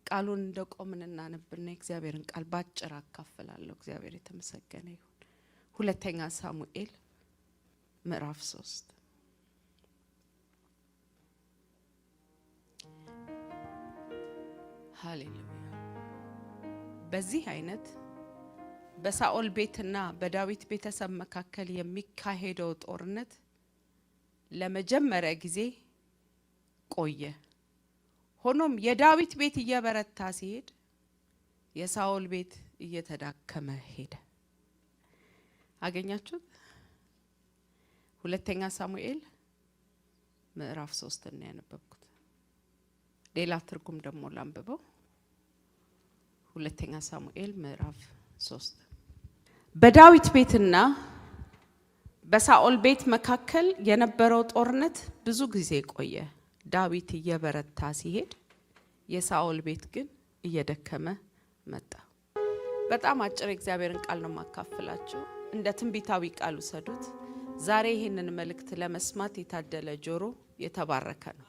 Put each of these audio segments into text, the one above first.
ቃሉን እንደቆምን እናነብና እግዚአብሔርን ቃል ባጭር አካፍላለሁ። እግዚአብሔር የተመሰገነ ይሁን። ሁለተኛ ሳሙኤል ምዕራፍ 3 ሃሌሉያ። በዚህ አይነት በሳኦል ቤትና በዳዊት ቤተሰብ መካከል የሚካሄደው ጦርነት ለመጀመሪያ ጊዜ ቆየ። ሆኖም የዳዊት ቤት እየበረታ ሲሄድ የሳኦል ቤት እየተዳከመ ሄደ። አገኛችሁት? ሁለተኛ ሳሙኤል ምዕራፍ 3 እና ያነበብኩት ሌላ ትርጉም ደግሞ ላንብበው። ሁለተኛ ሳሙኤል ምዕራፍ 3 በዳዊት ቤትና በሳኦል ቤት መካከል የነበረው ጦርነት ብዙ ጊዜ ቆየ። ዳዊት እየበረታ ሲሄድ የሳኦል ቤት ግን እየደከመ መጣ። በጣም አጭር እግዚአብሔርን ቃል ነው ማካፈላችሁ። እንደ ትንቢታዊ ቃል ውሰዱት። ዛሬ ይሄንን መልእክት ለመስማት የታደለ ጆሮ የተባረከ ነው።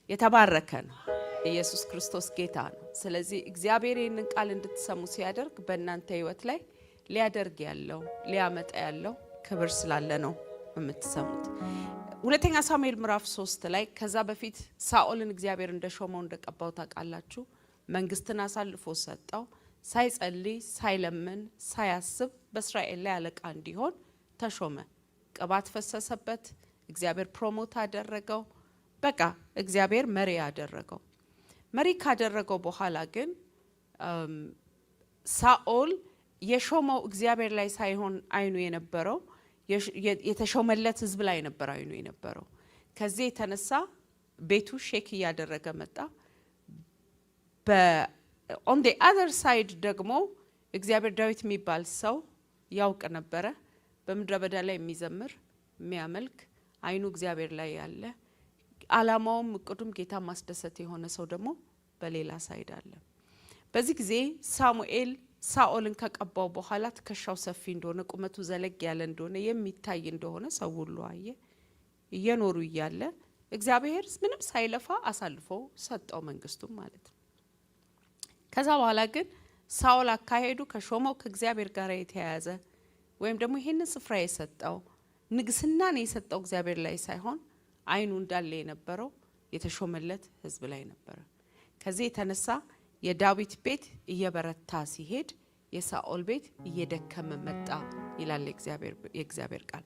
የተባረከ ነው። ኢየሱስ ክርስቶስ ጌታ ነው። ስለዚህ እግዚአብሔር ይሄንን ቃል እንድትሰሙ ሲያደርግ በእናንተ ህይወት ላይ ሊያደርግ ያለው ሊያመጣ ያለው ክብር ስላለ ነው የምትሰሙት። ሁለተኛ ሳሙኤል ምዕራፍ 3 ላይ ከዛ በፊት ሳኦልን እግዚአብሔር እንደሾመው እንደቀባው ታውቃላችሁ። መንግስትን አሳልፎ ሰጠው። ሳይጸልይ ሳይለምን ሳያስብ በእስራኤል ላይ አለቃ እንዲሆን ተሾመ። ቅባት ፈሰሰበት። እግዚአብሔር ፕሮሞት አደረገው። በቃ እግዚአብሔር መሪ አደረገው። መሪ ካደረገው በኋላ ግን ሳኦል የሾመው እግዚአብሔር ላይ ሳይሆን አይኑ የነበረው የተሾመለት ህዝብ ላይ ነበር አይኑ የነበረው። ከዚህ የተነሳ ቤቱ ሼክ ያደረገ መጣ። on the other side ደግሞ እግዚአብሔር ዳዊት የሚባል ሰው ያውቅ ነበረ። በምድረ በዳ ላይ የሚዘምር የሚያመልክ አይኑ እግዚአብሔር ላይ ያለ አላማውም እቅዱም ጌታ ማስደሰት የሆነ ሰው ደግሞ በሌላ ሳይድ አለ። በዚህ ጊዜ ሳሙኤል ሳኦልን ከቀባው በኋላ ትከሻው ሰፊ እንደሆነ ቁመቱ ዘለግ ያለ እንደሆነ የሚታይ እንደሆነ ሰው ሁሉ አየ። እየኖሩ እያለ እግዚአብሔር ምንም ሳይለፋ አሳልፎ ሰጠው መንግስቱን ማለት ነው። ከዛ በኋላ ግን ሳኦል አካሄዱ ከሾመው ከእግዚአብሔር ጋር የተያያዘ ወይም ደግሞ ይሄንን ስፍራ የሰጠው ንግስናን የሰጠው እግዚአብሔር ላይ ሳይሆን አይኑ እንዳለ የነበረው የተሾመለት ህዝብ ላይ ነበር። ከዚህ የተነሳ የዳዊት ቤት እየበረታ ሲሄድ የሳኦል ቤት እየደከመ መጣ ይላል የእግዚአብሔር ቃል።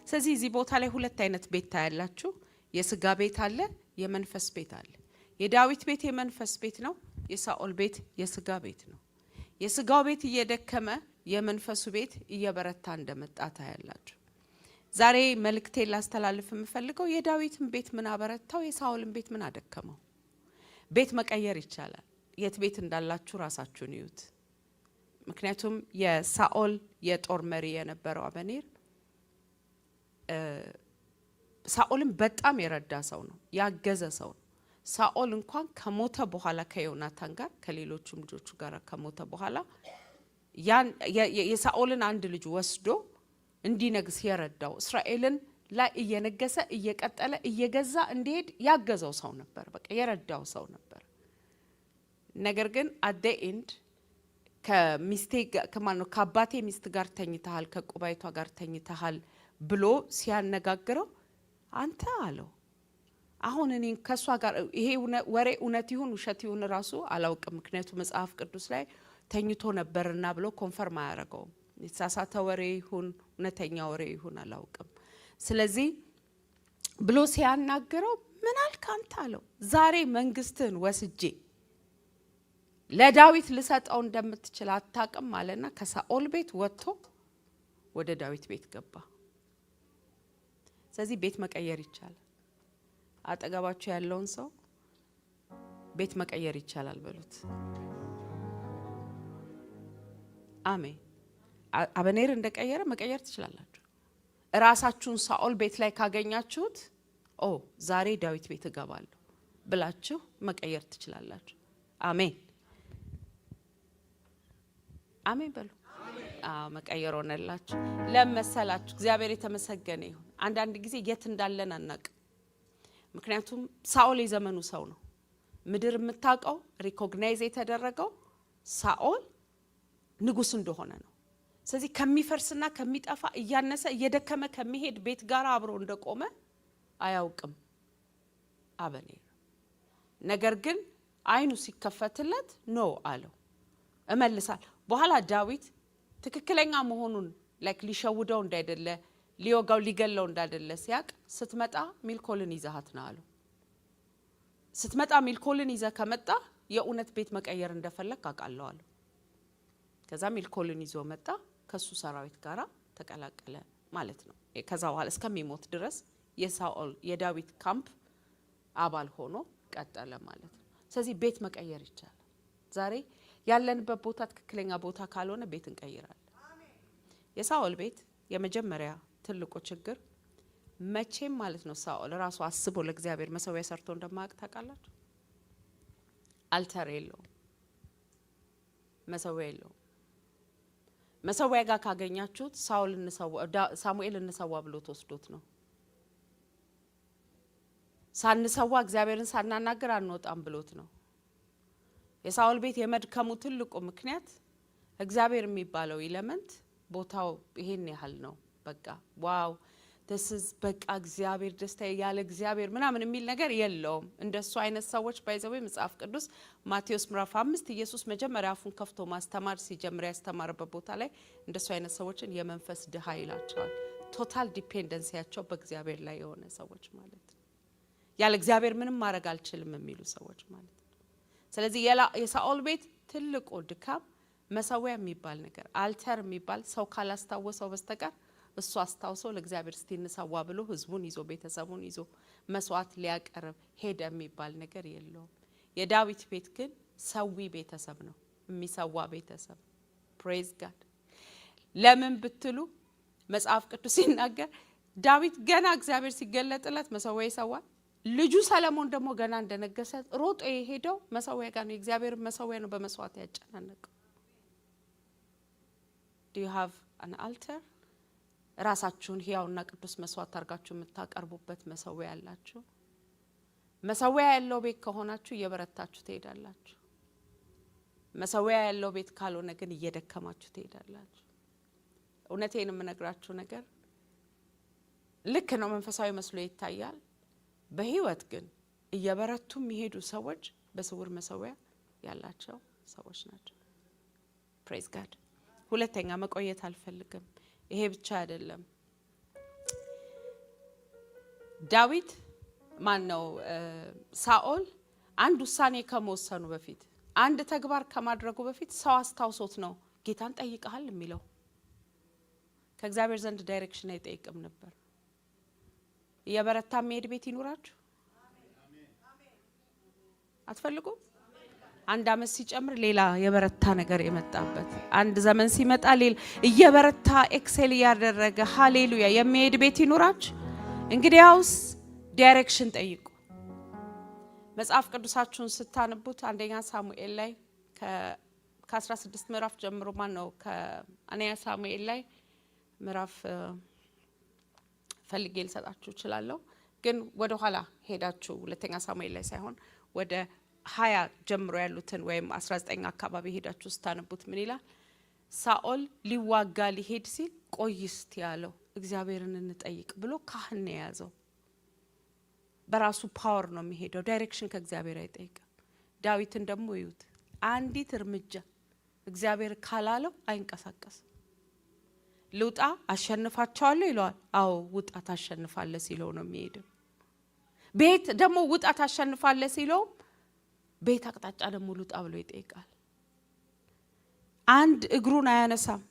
ስለዚህ እዚህ ቦታ ላይ ሁለት አይነት ቤት ታያላችሁ። የስጋ ቤት አለ፣ የመንፈስ ቤት አለ። የዳዊት ቤት የመንፈስ ቤት ነው፣ የሳኦል ቤት የስጋ ቤት ነው። የስጋው ቤት እየደከመ የመንፈሱ ቤት እየበረታ እንደመጣ ታያላችሁ። ዛሬ መልእክቴን ላስተላልፍ የምፈልገው የዳዊትን ቤት ምን አበረታው፣ የሳኦልን ቤት ምን አደከመው። ቤት መቀየር ይቻላል። የት ቤት እንዳላችሁ ራሳችሁን ይዩት። ምክንያቱም የሳኦል የጦር መሪ የነበረው አበኔር ሳኦልን በጣም የረዳ ሰው ነው፣ ያገዘ ሰው ነው። ሳኦል እንኳን ከሞተ በኋላ ከዮናታን ጋር ከሌሎቹም ልጆቹ ጋር ከሞተ በኋላ የሳኦልን አንድ ልጅ ወስዶ እንዲነግስ የረዳው እስራኤልን ላይ እየነገሰ እየቀጠለ እየገዛ እንዲሄድ ያገዘው ሰው ነበር። በቃ የረዳው ሰው ነበር። ነገር ግን at the end ከአባቴ ሚስት ጋር ተኝተሃል፣ ከቁባይቷ ጋር ተኝተሃል ብሎ ሲያነጋግረው አንተ አለው አሁን እኔ ከሷ ጋር ይሄ ወሬ እውነት ይሁን ውሸት ይሁን ራሱ አላውቅም። ምክንያቱም መጽሐፍ ቅዱስ ላይ ተኝቶ ነበርና ብሎ ኮንፈርም አያረጋው። የተሳሳተ ወሬ ይሁን እውነተኛ ወሬ ይሁን አላውቅም። ስለዚህ ብሎ ሲያናገረው ምን አልክ አንተ አለው። ዛሬ መንግስትን ወስጄ ለዳዊት ልሰጠው እንደምትችል አታውቅም አለና ከሳኦል ቤት ወጥቶ ወደ ዳዊት ቤት ገባ። ስለዚህ ቤት መቀየር ይቻላል። አጠገባችሁ ያለውን ሰው ቤት መቀየር ይቻላል በሉት። አሜን። አበኔር እንደቀየረ መቀየር ትችላላችሁ። ራሳችሁን ሳኦል ቤት ላይ ካገኛችሁት ዛሬ ዳዊት ቤት እገባለሁ ብላችሁ መቀየር ትችላላችሁ። አሜን አሜን በሉ። መቀየር ሆነላችሁ። ለመሰላችሁ እግዚአብሔር የተመሰገነ ይሁን። አንዳንድ ጊዜ የት እንዳለን አናውቅም። ምክንያቱም ሳኦል የዘመኑ ሰው ነው። ምድር የምታውቀው ሪኮግናይዝ የተደረገው ሳኦል ንጉስ እንደሆነ ነው። ስለዚህ ከሚፈርስና ከሚጠፋ እያነሰ እየደከመ ከሚሄድ ቤት ጋር አብሮ እንደቆመ አያውቅም አበኔር። ነገር ግን አይኑ ሲከፈትለት ኖ አለው እመልሳል። በኋላ ዳዊት ትክክለኛ መሆኑን ላይክ ሊሸውደው እንዳይደለ ሊወጋው ሊገለው እንዳይደለ ሲያቅ ስትመጣ ሚልኮልን ይዛሃት ነው አለው። ስትመጣ ሚልኮልን ይዘ ከመጣ የእውነት ቤት መቀየር እንደፈለክ አውቃለሁ አለው። ከዛ ሚልኮልን ይዞ መጣ፣ ከሱ ሰራዊት ጋራ ተቀላቀለ ማለት ነው። ከዛ በኋላ እስከሚሞት ድረስ የሳኦል የዳዊት ካምፕ አባል ሆኖ ቀጠለ ማለት ነው። ስለዚህ ቤት መቀየር ይቻላል። ዛሬ ያለንበት ቦታ ትክክለኛ ቦታ ካልሆነ ቤት እንቀይራለን። የሳኦል ቤት የመጀመሪያ ትልቁ ችግር መቼም ማለት ነው ሳኦል ራሱ አስቦ ለእግዚአብሔር መሰዊያ ሰርቶ እንደማያውቅ ታውቃላችሁ። አልተር የለውም፣ መሰዊያ የለውም። መሰዊያ ጋር ካገኛችሁት ሳሙኤል እንሰዋ ብሎ ተወስዶት ነው። ሳንሰዋ እግዚአብሔርን ሳናናገር አንወጣም ብሎት ነው። የሳኦል ቤት የመድከሙ ትልቁ ምክንያት እግዚአብሔር የሚባለው ኢለመንት ቦታው ይሄን ያህል ነው። በቃ ዋው this በቃ እግዚአብሔር ደስታ ያለ እግዚአብሔር ምናምን የሚል ነገር የለውም። እንደሱ አይነት ሰዎች ባይዘው መጽሐፍ ቅዱስ ማቴዎስ ምዕራፍ 5 ኢየሱስ መጀመሪያ አፉን ከፍቶ ማስተማር ሲጀምር ያስተማረበት ቦታ ላይ እንደሱ አይነት ሰዎችን የመንፈስ ድሃ ይላቸዋል። ቶታል ዲፔንደንሲያቸው በእግዚአብሔር ላይ የሆነ ሰዎች ማለት ነው። ያለ እግዚአብሔር ምንም ማድረግ አልችልም የሚሉ ሰዎች ማለት ነው። ስለዚህ የሳኦል ቤት ትልቁ ድካም መሰዊያ የሚባል ነገር አልተር የሚባል ሰው ካላስታወሰው በስተቀር እሱ አስታውሶ ለእግዚአብሔር እስቲንሰዋ ብሎ ህዝቡን ይዞ ቤተሰቡን ይዞ መስዋዕት ሊያቀርብ ሄደ የሚባል ነገር የለውም። የዳዊት ቤት ግን ሰዊ ቤተሰብ ነው፣ የሚሰዋ ቤተሰብ። ፕሬዝ ጋድ። ለምን ብትሉ መጽሐፍ ቅዱስ ሲናገር ዳዊት ገና እግዚአብሔር ሲገለጥለት መሰዊያ ይሰዋል። ልጁ ሰለሞን ደግሞ ገና እንደነገሰ ሮጦ የሄደው መሰዊያ ጋር ነው። እግዚአብሔር መሰዊያ ነው በመስዋዕት ያጨናነቀው። Do you have an altar? ራሳችሁን ሕያውና ቅዱስ መስዋዕት አድርጋችሁ የምታቀርቡበት መሰዊያ ያላችሁ? መሰዊያ ያለው ቤት ከሆናችሁ እየበረታችሁ ትሄዳላችሁ። መሰዊያ ያለው ቤት ካልሆነ ግን እየደከማችሁ ትሄዳላችሁ። እውነቴን የምነግራችሁ ነገር ልክ ነው፣ መንፈሳዊ መስሎ ይታያል። በህይወት ግን እየበረቱ የሚሄዱ ሰዎች በስውር መሰዊያ ያላቸው ሰዎች ናቸው። ፕሬዝ ጋድ። ሁለተኛ መቆየት አልፈልግም። ይሄ ብቻ አይደለም። ዳዊት ማነው ሳኦል አንድ ውሳኔ ከመወሰኑ በፊት አንድ ተግባር ከማድረጉ በፊት ሰው አስታውሶት ነው ጌታን ጠይቀሃል የሚለው። ከእግዚአብሔር ዘንድ ዳይሬክሽን አይጠይቅም ነበር። የበረታ መሄድ ቤት ይኑራችሁ አትፈልጉም? አንድ አመት ሲጨምር ሌላ የበረታ ነገር የመጣበት አንድ ዘመን ሲመጣ ሌላ እየበረታ ኤክሴል ያደረገ ሃሌሉያ የሚሄድ ቤት ይኑራችሁ። እንግዲያውስ ዳይሬክሽን ጠይቁ። መጽሐፍ ቅዱሳችሁን ስታነቡት አንደኛ ሳሙኤል ላይ ከ16 ምዕራፍ ጀምሮ ነው ከአንደኛ ሳሙኤል ላይ ምዕራፍ ፈልጌ ልሰጣችሁ እችላለሁ፣ ግን ወደ ኋላ ሄዳችሁ ሁለተኛ ሳሙኤል ላይ ሳይሆን ወደ 20 ጀምሮ ያሉትን ወይም 19 አካባቢ ሄዳችሁ ስታነቡት ምን ይላል? ሳኦል ሊዋጋ ሊሄድ ሲል ቆይስት ያለው እግዚአብሔርን እንጠይቅ ብሎ ካህን ያዘው። በራሱ ፓወር ነው የሚሄደው፣ ዳይሬክሽን ከእግዚአብሔር አይጠይቅም። ዳዊትን ደግሞ ይዩት፣ አንዲት እርምጃ እግዚአብሔር ካላለው አይንቀሳቀስም። ልውጣ አሸንፋቸዋለሁ ይለዋል። አዎ ውጣ ታሸንፋለህ ሲለው ነው የሚሄደው። ቤት ደግሞ ውጣ ታሸንፋለህ ሲለው ቤት አቅጣጫ ደግሞ ልውጣ ብሎ ይጠይቃል። አንድ እግሩን አያነሳም።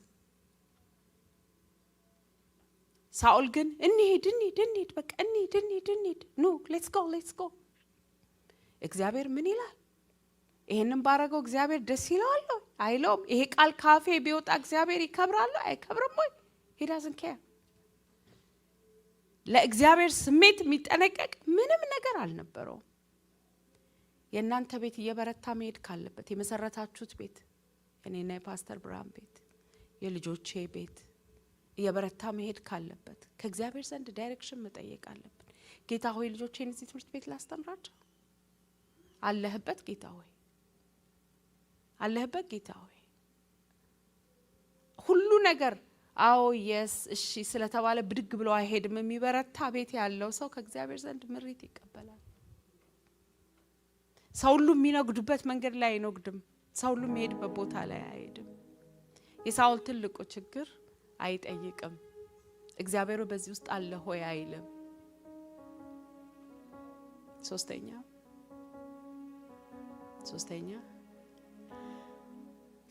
ሳኦል ግን እንሂድ በቃ እንሂድ ኑ ሌትስ ጎ። እግዚአብሔር ምን ይላል? ይሄንን ባረገው እግዚአብሔር ደስ ይለዋል አይለውም? ይሄ ቃል ካፌ ቢወጣ እግዚአብሔር ይከብራል አይከብርም ወይ? he doesn't care። ለእግዚአብሔር ስሜት የሚጠነቀቅ ምንም ነገር አልነበረው። የእናንተ ቤት እየበረታ መሄድ ካለበት፣ የመሰረታችሁት ቤት፣ እኔና የፓስተር ብርሃን ቤት፣ የልጆቼ ቤት እየበረታ መሄድ ካለበት ከእግዚአብሔር ዘንድ ዳይሬክሽን መጠየቅ አለብን። ጌታ ሆይ ልጆቼን እዚህ ትምህርት ቤት ላስተምራቸው አለህበት ጌታ ሆይ አለህበት ጌታ ሆይ ሁሉ ነገር አዎ የስ እሺ ስለተባለ ብድግ ብሎ አይሄድም የሚበረታ ቤት ያለው ሰው ከእግዚአብሔር ዘንድ ምሪት ይቀበላል ሰው ሁሉ የሚነግዱበት መንገድ ላይ አይነግድም ሰው ሁሉ የሚሄድበት ቦታ ላይ አይሄድም የሳኦል ትልቁ ችግር አይጠይቅም እግዚአብሔር በዚህ ውስጥ አለ ሆይ አይልም ሶስተኛ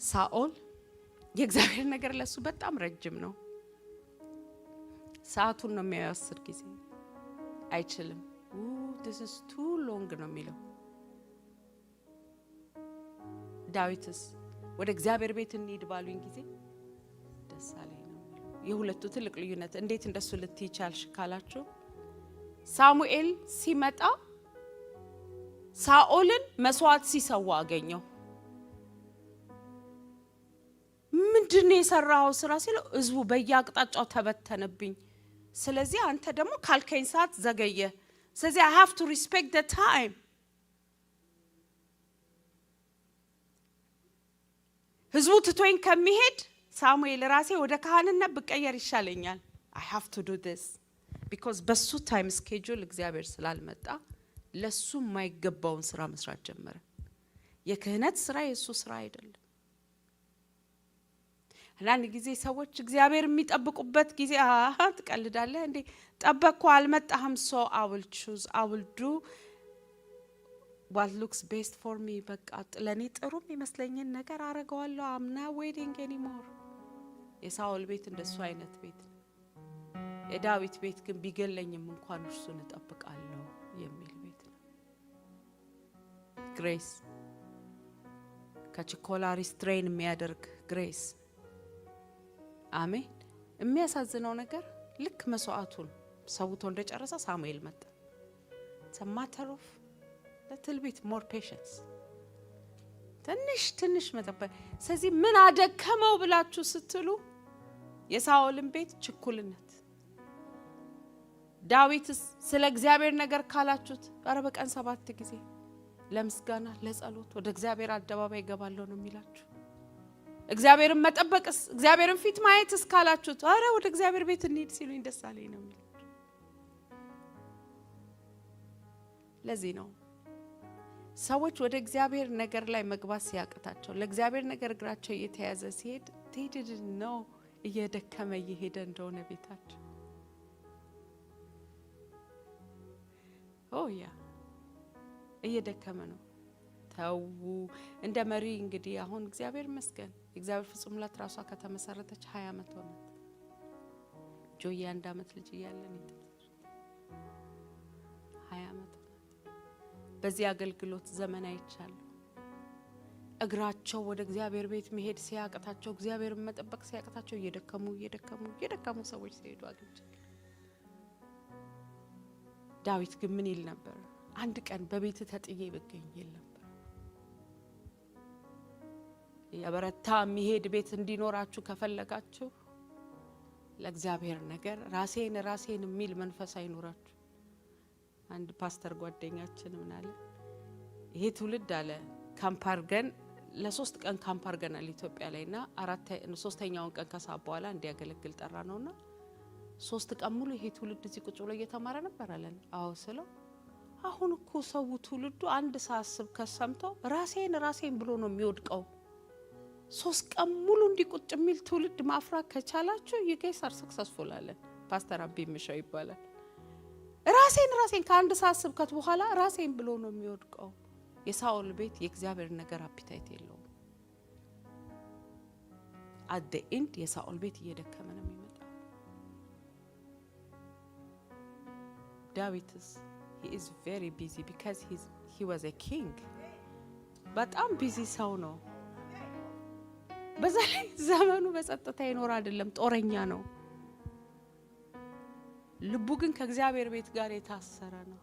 ሳኦል የእግዚአብሔር ነገር ለሱ በጣም ረጅም ነው ሰዓቱን ነው የሚያወስድ ጊዜ አይችልም this is too long ነው የሚለው ዳዊትስ ወደ እግዚአብሔር ቤት እንሂድ ባሉኝ ጊዜ ደስ አለኝ ነው የሁለቱ ትልቅ ልዩነት እንዴት እንደሱ ልትይቻልሽ ካላችሁ ሳሙኤል ሲመጣ ሳኦልን መስዋዕት ሲሰዋ አገኘው ምንድነው የሰራው ስራ ሲለው ህዝቡ በየአቅጣጫው ተበተነብኝ ስለዚህ አንተ ደግሞ ካልከኝ ሰዓት ዘገየ ስለዚህ I have to respect the time ህዝቡ ትቶኝ ከሚሄድ ሳሙኤል ራሴ ወደ ካህንነት ብቀየር ይሻለኛል I have to do this because በሱ ታይም ስኬጁል እግዚአብሔር ስላልመጣ ለሱ የማይገባውን ስራ መስራት ጀመረ የክህነት ስራ የሱ ስራ አይደለም አንዳንድ ጊዜ ሰዎች እግዚአብሔር የሚጠብቁበት ጊዜ ትቀልዳለህ እንዴ ጠበቅኩ አልመጣህም so I will choose I will do what looks best for me በቃ ለኔ ጥሩ የሚመስለኝን ነገር አረጋዋለሁ I'm not waiting anymore የሳኦል ቤት እንደሱ አይነት ቤት የዳዊት ቤት ግን ቢገለኝም እንኳን እርሱን እጠብቃለሁ የሚል ቤት ነው ግሬስ ከችኮላ ሪስትሬን የሚያደርግ ግሬስ አሜን የሚያሳዝነው ነገር ልክ መስዋዕቱን ሰውቶ እንደጨረሰ ሳሙኤል መጣ it's a matter of little bit more patience ትንሽ መጠበቅ ስለዚህ ምን አደከመው ብላችሁ ስትሉ የሳኦልን ቤት ችኩልነት ዳዊት ስለ እግዚአብሔር ነገር ካላችሁት ኧረ በቀን 7 ጊዜ ለምስጋና ለጸሎት ወደ እግዚአብሔር አደባባይ ይገባለሁ ነው የሚላችሁ እግዚአብሔርን መጠበቅስ እግዚአብሔርን ፊት ማየትስ ካላችሁት ኧረ ወደ እግዚአብሔር ቤት እንሂድ ሲሉኝ ደስ አለኝ ነው የሚላችሁ ለዚህ ነው ሰዎች ወደ እግዚአብሔር ነገር ላይ መግባት ሲያቅታቸው ለእግዚአብሔር ነገር እግራቸው እየተያዘ ሲሄድ ትሄድ ነው እየደከመ እየሄደ እንደሆነ ቤታቸው ያ እየደከመ ነው ተው እንደ መሪ እንግዲህ አሁን እግዚአብሔር መስገን እግዚአብሔር ፍጹም ላት ራሷ ከተመሰረተች 20 አመት ሆናት ጆይ 1 አመት ልጅ ያለን 20 አመት በዚህ አገልግሎት ዘመን አይቻለሁ እግራቸው ወደ እግዚአብሔር ቤት መሄድ ሲያቀታቸው እግዚአብሔርን መጠበቅ ሲያቀታቸው እየደከሙ ሰዎች ሲሄዱ አግኝቻለሁ ዳዊት ግን ምን ይል ነበር አንድ ቀን በቤት ተጥዬ በገኝ ይል ነበር የበረታ የሚሄድ ቤት እንዲኖራችሁ ከፈለጋችሁ ለእግዚአብሔር ነገር ራሴን የሚል መንፈስ አይኖራችሁ አንድ ፓስተር ጓደኛችን ምን አለ ይሄ ትውልድ አለ ካምፓርገን ለ3 ቀን ካምፓርገናል ኢትዮጵያ ላይና 3ኛውን ቀን ከሳብ በኋላ እንዲያገለግል ጠራ ነውና 3 ቀን ሙሉ ይሄ ትውልድ እዚህ ቁጭ ብሎ እየተማረ ነበር አለን አዎ ስለው አሁን እኮ ሰው ትውልዱ አንድ ሳስብ ከሰምተው ራሴን ብሎ ነው የሚወድቀው 3 ቀን ሙሉ እንዲቁጭ የሚል ትውልድ ማፍራት ከቻላችሁ you guys are successful አለ ፓስተር አቢ ምሻው ይባላል ራሴን ከአንድ ሳስብ ከት በኋላ ራሴን ብሎ ነው የሚወድቀው የሳኦል ቤት የእግዚአብሔር ነገር አፒታይት የለውም at the end የሳኦል ቤት እየደከመ ነው የሚመጣው ዳዊትስ he is very busy because he was a king በጣም ቢዚ ሰው ነው በዛይ ዘመኑ በጸጥታ ይኖር አይደለም ጦረኛ ነው ልቡ ግን ከእግዚአብሔር ቤት ጋር የታሰረ ነው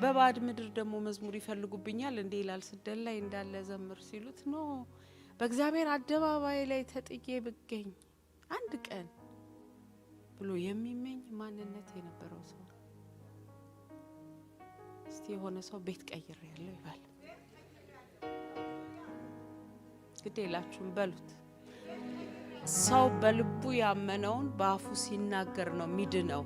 በባድ ምድር ደግሞ መዝሙር ይፈልጉብኛል እንዴ ይላል ስደት ላይ እንዳለ ዘምር ሲሉት ነው በእግዚአብሔር አደባባይ ላይ ተጥዬ ብገኝ አንድ ቀን ብሎ የሚመኝ ማንነት የነበረው ሰው እስቲ የሆነ ሰው ቤት ቀይር ያለው ይባል ግዴላችሁም በሉት ሰው በልቡ ያመነውን በአፉ ሲናገር ነው ሚድነው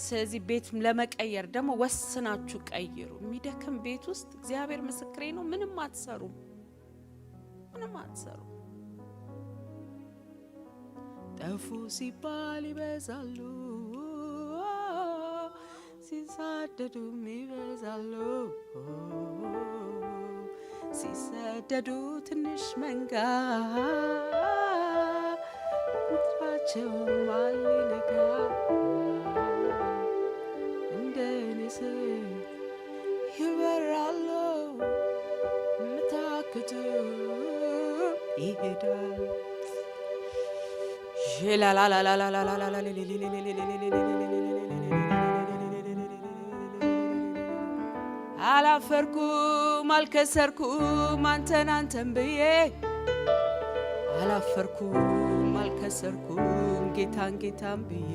ስለዚህ ቤት ለመቀየር ደግሞ ወስናችሁ ቀይሩ የሚደክም ቤት ውስጥ እግዚአብሔር ምስክሬ ነው ምንም አትሰሩ ጠፉ ሲባል ይበዛሉ ሲሳደዱ ይበዛሉ ሲሰደዱ ትንሽ መንጋ ምድራቸው ማሊነጋ እንደኔስ ይበራሉ ምታክቱ ይሄዳል አላፈርኩም አልከሰርኩም አንተን ብዬ አላፈርኩም አልከሰርኩም ጌታን ብዬ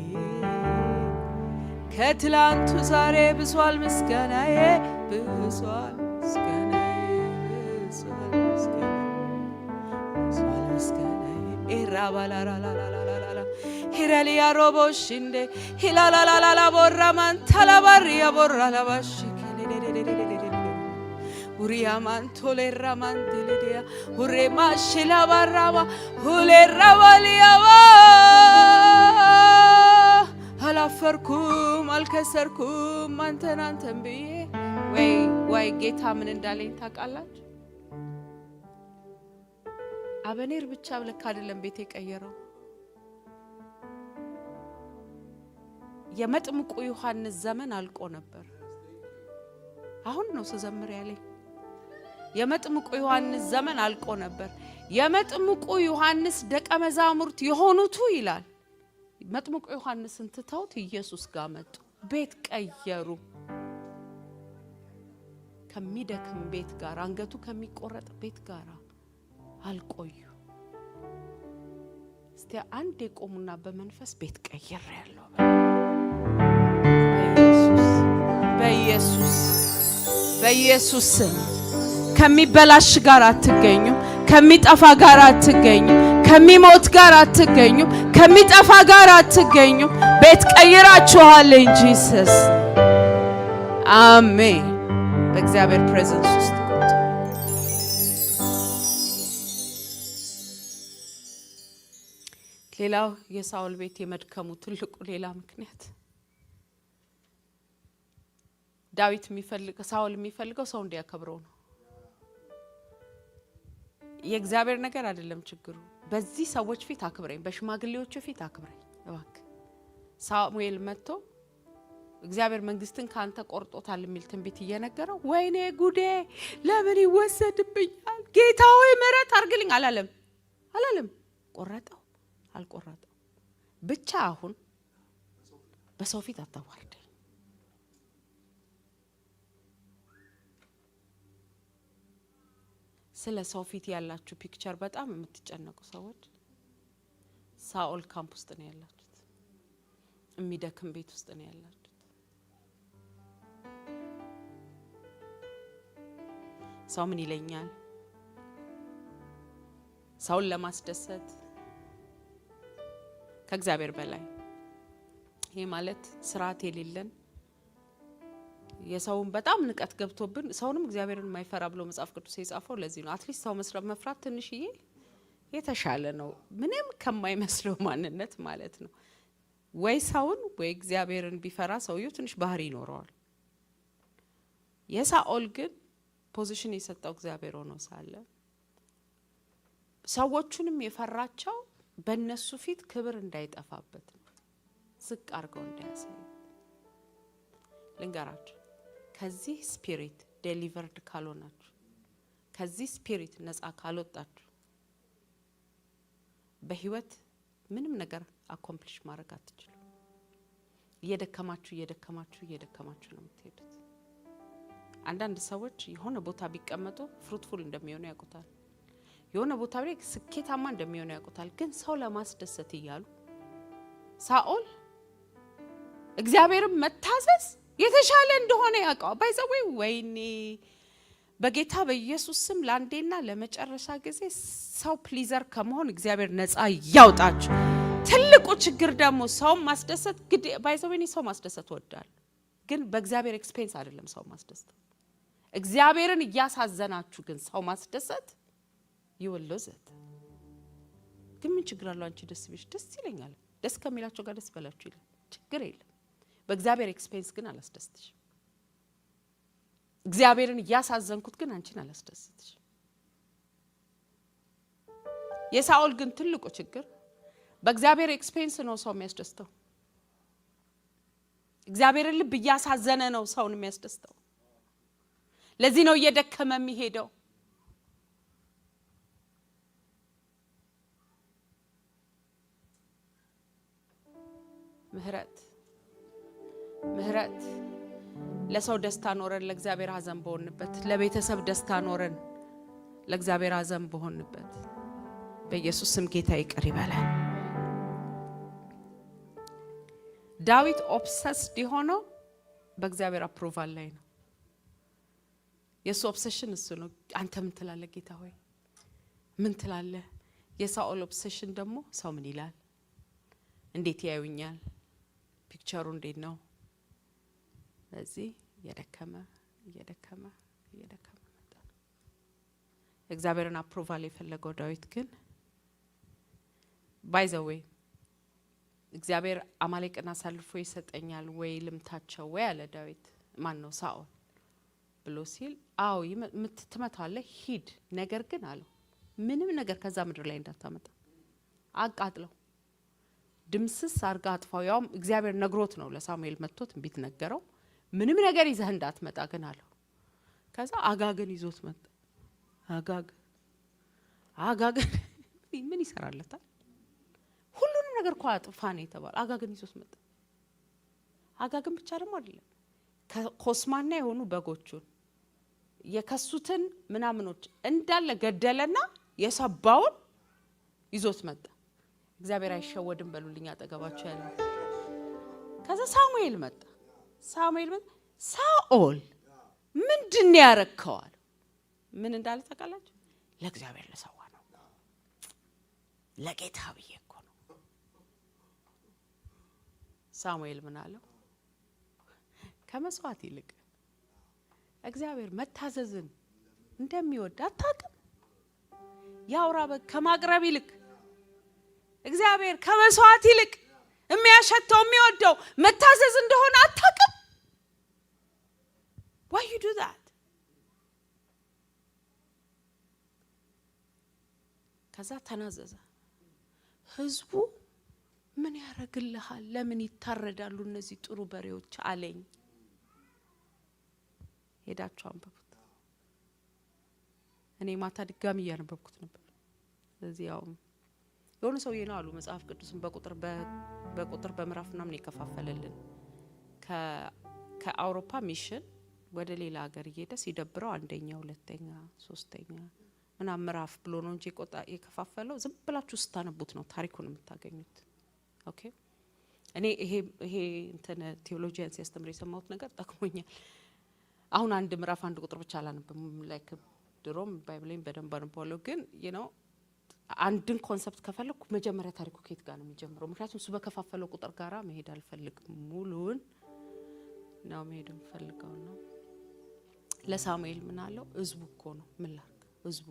ከትላንቱ ዛሬ ብሷል ምስጋናዬ ብሷል ምስጋናዬ ኤራባላላላላላ ሂራሊያ ሮቦሽንዴ ሂላላላላ ቦራማን ታላባሪያ ቦራላባሽ ኡሪያማን ቶሌራማን ቴሌዲያ ኡሬማ ሽላባራባ ሁሌራባሊያባ አላፈርኩም አልከሰርኩም አንተን ብዬ ወይ ጌታ ምን እንዳለኝ ታውቃላችሁ አበኔር ብቻ ብለካ አይደለም ቤት የቀየረው የመጥምቁ ዮሐንስ ዘመን አልቆ ነበር አሁን ነው ተዘምር ያለኝ የመጥምቁ ዮሐንስ ዘመን አልቆ ነበር የመጥምቁ ዮሐንስ ደቀ መዛሙርት የሆኑቱ ይላል መጥምቁ ዮሐንስን ትተውት ኢየሱስ ጋር መጡ ቤት ቀየሩ ከሚደክም ቤት ጋር አንገቱ ከሚቆረጥ ቤት ጋር አልቆዩ እስቲ አንዴ ቆሙና በመንፈስ ቤት ቀየር ያለው በኢየሱስ ከሚበላሽ ጋር አትገኙ ከሚጠፋ ጋር አትገኙ ከሚሞት ጋር አትገኙ ከሚጠፋ ጋር አትገኙ ቤት ቀይራችኋል እንጂ ኢየሱስ አሜን በእግዚአብሔር ፕሬዘንስ ውስጥ ሌላው የሳኦል ቤት የመድከሙ ትልቁ ሌላ ምክንያት ዳዊት ሳኦል የሚፈልገው ሰው እንዲያከብረው ነው የእግዚአብሔር ነገር አይደለም ችግሩ በዚህ ሰዎች ፊት አክብረኝ በሽማግሌዎቹ ፊት አክብረኝ እባክህ ሳሙኤል መጥቶ እግዚአብሔር መንግስትን ካንተ ቆርጦታል የሚል ትንቢት እየነገረው ወይኔ ጉዴ ለምን ይወሰድብኛል ጌታ ሆይ ምሕረት አርግልኝ አላለም ቆረጠው አልቆረጠው ብቻ አሁን በሰው ፊት አታዋርደኝ ስለ ሰው ፊት ያላችሁ ፒክቸር በጣም የምትጨነቁ ሰዎች ሳኦል ካምፕ ውስጥ ነው ያላችሁት የሚደክም ቤት ውስጥ ነው ያላችሁት ሰው ምን ይለኛል ሰውን ለማስደሰት ከእግዚአብሔር በላይ ይሄ ማለት ስርዓት የሌለን የሰውን በጣም ንቀት ገብቶብን ሰውንም እግዚአብሔርን የማይፈራ ብሎ መጽሐፍ ቅዱስ የጻፈው ለዚህ ነው አትሊስት ሰው መፍራት ትንሽዬ የተሻለ ነው ምንም ከማይመስለው ማንነት ማለት ነው ወይ ሰውን ወይ እግዚአብሔርን ቢፈራ ሰውየው ትንሽ ባህሪ ይኖረዋል የሳኦል ግን ፖዚሽን የሰጠው እግዚአብሔር ሆኖ ሳለ ሰዎቹንም የፈራቸው በእነሱ ፊት ክብር እንዳይጠፋበት ዝቅ አድርገው እንዳያሳዩ ልንገራችሁ ከዚህ ስፒሪት ዴሊቨርድ ካልሆናችሁ ከዚህ ስፒሪት ነፃ ካልወጣችሁ በህይወት ምንም ነገር አኮምፕሊሽ ማድረግ አትችሉ እየደከማችሁ ነው የምትሄዱት አንዳንድ ሰዎች የሆነ ቦታ ቢቀመጡ ፍሩትፉል እንደሚሆኑ ያውቁታል የሆነ ቦታ ላይ ስኬታማ እንደሚሆኑ ያውቁታል ግን ሰው ለማስደሰት ይያሉ ሳኦል እግዚአብሔርን መታዘዝ የተሻለ እንደሆነ ያውቃው። ባይዘው ወይኔ በጌታ በኢየሱስ ስም ለአንዴና ለመጨረሻ ጊዜ ሰው ፕሊዘር ከመሆን እግዚአብሔር ነፃ ያውጣችሁ። ትልቁ ችግር ደግሞ ሰው ማስደሰት ግድ ባይዘው እኔ ሰው ማስደሰት ወዳለሁ፣ ግን በእግዚአብሔር ኤክስፔንስ አይደለም ሰው ማስደሰት። እግዚአብሔርን እያሳዘናችሁ ግን ሰው ማስደሰት ይወለዘት። ግን ምን ችግር አለው? አንቺ ደስ ቢልሽ ደስ ይለኛል፣ ደስ ከሚላቸው ጋር ደስ በላችሁ ይላል፣ ችግር የለም። በእግዚአብሔር ኤክስፔንስ ግን አላስደስትሽ። እግዚአብሔርን እያሳዘንኩት ግን አንቺን አላስደስትሽ። የሳኦል ግን ትልቁ ችግር በእግዚአብሔር ኤክስፔንስ ነው ሰው የሚያስደስተው። እግዚአብሔርን ልብ እያሳዘነ ነው ሰውን የሚያስደስተው። ለዚህ ነው እየደከመ የሚሄደው። ምህረት ለሰው ደስታ ኖረን ለእግዚአብሔር ሐዘን በሆንበት፣ ለቤተሰብ ደስታ ኖረን ለእግዚአብሔር ሐዘን በሆንበት በኢየሱስ ስም ጌታ ይቅር ይበላል። ዳዊት ኦብሰስድ የሆነው በእግዚአብሔር አፕሮቫል ላይ ነው። የሱ ኦብሰሽን እሱ ነው። አንተ ምን ትላለህ ጌታ ሆይ ምን ትላለህ? የሳኦል ኦብሰሽን ደግሞ ሰው ምን ይላል፣ እንዴት ያዩኛል፣ ፒክቸሩ እንዴት ነው? ስለዚህ እየደከመ መጣ። እግዚአብሔርን አፕሮቫል የፈለገው ዳዊት ግን ባይዘዌይ እግዚአብሔር አማሌቅን አሳልፎ ይሰጠኛል ወይ ልምታቸው ወይ አለ ዳዊት። ማን ነው? ሳኦል ብሎ ሲል አዎ ትመታለህ ሂድ፣ ነገር ግን አለው ምንም ነገር ከዛ ምድር ላይ እንዳታመጣ፣ አቃጥለው ድምስስ አርጋ አጥፋው። ያውም እግዚአብሔር ነግሮት ነው ለሳሙኤል መጥቶት እንቢት ነገረው፣ ምንም ነገር ይዘህ እንዳትመጣ ግን አለው። ከዛ አጋግን ይዞት መጣ። አጋግን ምን ይሰራለታል? ሁሉንም ነገር እኮ አጥፋ ነው የተባለ። አጋግን ይዞት መጣ። አጋግን ብቻ ደግሞ አይደለም፣ ኮስማና የሆኑ በጎቹን የከሱትን ምናምኖች እንዳለ ገደለና የሰባውን ይዞት መጣ። እግዚአብሔር አይሸወድም በሉልኝ አጠገባችሁ ያለ። ከዛ ሳሙኤል መጣ። ሳኦል ምንድን ያረከዋል? ምን እንዳለ ታውቃላችሁ? ለእግዚአብሔር ለሰዋ ነው፣ ለጌታ ብዬ እኮ ነው። ሳሙኤል ምን አለው? ከመስዋዕት ይልቅ እግዚአብሔር መታዘዝን እንደሚወድ አታውቅም? ያውራ በግ ከማቅረብ ይልቅ እግዚአብሔር ከመስዋዕት ይልቅ የሚያሸተው የሚወደው መታዘዝ እንደሆነ አታውቅም? Why you do that? ከዛ ተናዘዘ። ህዝቡ ምን ያረግልሃል? ለምን ይታረዳሉ እነዚህ ጥሩ በሬዎች አለኝ። ሄዳችሁ አንብቡት። እኔ ማታ ድጋሚ እያነበብኩት ነበር። ስለዚህ ያው የሆነ ሰውዬ ነው አሉ መጽሐፍ ቅዱስን በቁጥር በምዕራፍ ምናምን የከፋፈለልን። ከአውሮፓ ሚሽን ወደ ሌላ ሀገር እየሄደ ሲደብረው አንደኛ፣ ሁለተኛ፣ ሶስተኛ ምናምን ምዕራፍ ብሎ ነው እንጂ የከፋፈለው። ዝም ብላችሁ ስታነቡት ነው ታሪኩን የምታገኙት። ኦኬ እኔ ይሄ እንትን ቴዎሎጂያን ሲያስተምር የሰማሁት ነገር ጠቅሞኛል። አሁን አንድ ምዕራፍ አንድ ቁጥር ብቻ አላነብም። ላይክ ድሮም ባይብሌን በደንብ አነባለሁ፣ ግን አንድን ኮንሰፕት ከፈለኩ መጀመሪያ ታሪኩ ከየት ጋር ነው የሚጀምረው? ምክንያቱም እሱ በከፋፈለው ቁጥር ጋራ መሄድ አልፈልግም። ሙሉን ነው መሄድ የምፈልገው ነው። ለሳሙኤል ምን አለው? ህዝቡ እኮ ነው ምን ላድርግ? ህዝቡ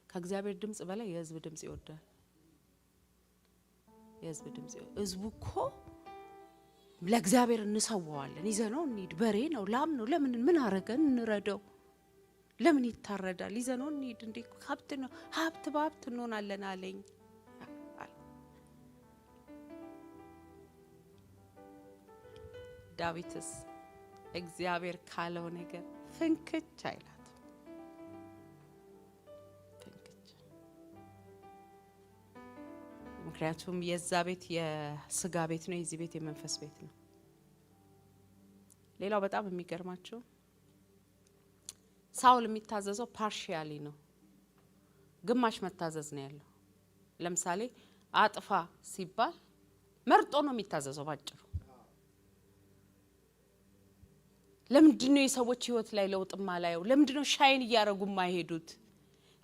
ከእግዚአብሔር ድምጽ በላይ የህዝብ ድምጽ ይወዳል። የህዝብ ድምጽ ህዝቡ እኮ ለእግዚአብሔር እንሰዋዋለን፣ ይዘነው እንሂድ፣ በሬ ነው ላም ነው፣ ለምን ምን አረገን እንረዳው፣ ለምን ይታረዳል፣ ይዘነው እንሂድ፣ እንዴ ሀብት ነው፣ ሀብት በሀብት እንሆናለን አለኝ። ዳዊትስ እግዚአብሔር ካለው ነገር ፍንክች አይላት። ፍንክች ምክንያቱም የዛ ቤት የስጋ ቤት ነው፣ የዚህ ቤት የመንፈስ ቤት ነው። ሌላው በጣም የሚገርማቸው ሳውል የሚታዘዘው ፓርሺያሊ ነው፣ ግማሽ መታዘዝ ነው ያለው። ለምሳሌ አጥፋ ሲባል መርጦ ነው የሚታዘዘው ባጭሩ። ለምንድነው የሰዎች ህይወት ላይ ለውጥ ማላየው? ለምንድነው ሻይን እያረጉ ማይሄዱት?